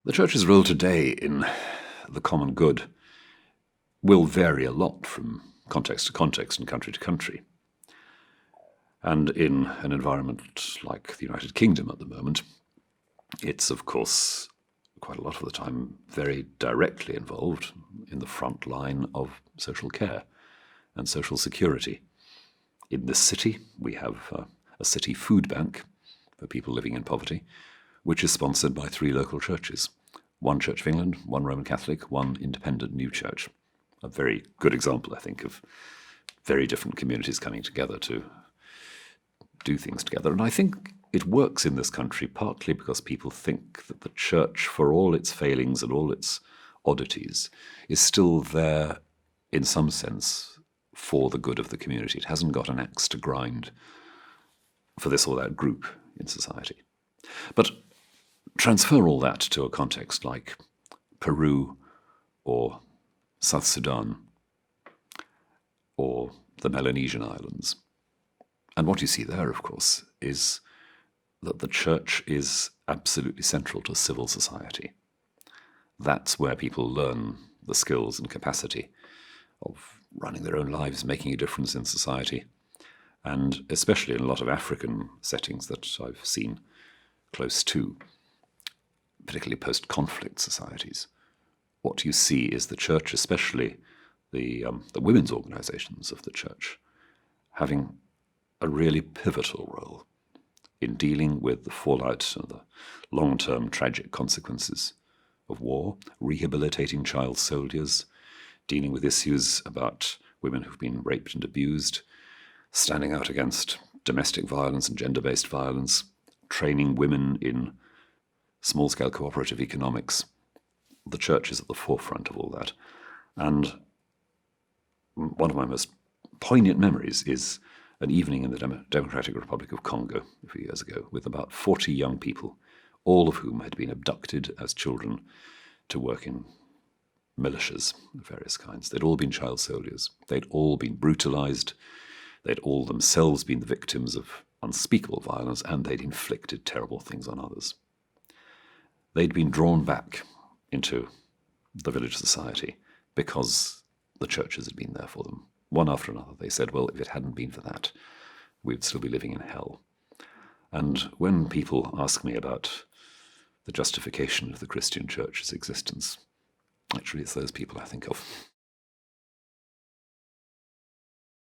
The Church's role today in the common good will vary a lot from context to context and country to country. And in an environment like the United Kingdom at the moment, it's, of course, quite a lot of the time very directly involved in the front line of social care and social security. In this city, we have a city food bank for people living in poverty, which is sponsored by 3 local churches. One Church of England, one Roman Catholic, one independent new church. A very good example, I think, of very different communities coming together to do things together. And I think it works in this country partly because people think that the church, for all its failings and all its oddities, is still there in some sense for the good of the community. It hasn't got an axe to grind for this or that group in society. But transfer all that to a context like Peru or South Sudan or the Melanesian Islands. And what you see there, of course, is that the church is absolutely central to civil society. That's where people learn the skills and capacity of running their own lives, making a difference in society. And especially in a lot of African settings that I've seen close to, particularly post-conflict societies, what you see is the church, especially the women's organizations of the church, having a really pivotal role in dealing with the fallout and the long-term tragic consequences of war, rehabilitating child soldiers, dealing with issues about women who've been raped and abused, standing out against domestic violence and gender-based violence, training women in small-scale cooperative economics. The church is at the forefront of all that. And one of my most poignant memories is an evening in the Democratic Republic of Congo a few years ago with about 40 young people, all of whom had been abducted as children to work in militias of various kinds. They'd all been child soldiers. They'd all been brutalized. They'd all themselves been the victims of unspeakable violence, and they'd inflicted terrible things on others. They'd been drawn back into the village society because the churches had been there for them. One after another, they said, well, if it hadn't been for that, we'd still be living in hell. And when people ask me about the justification of the Christian church's existence, actually it's those people I think of.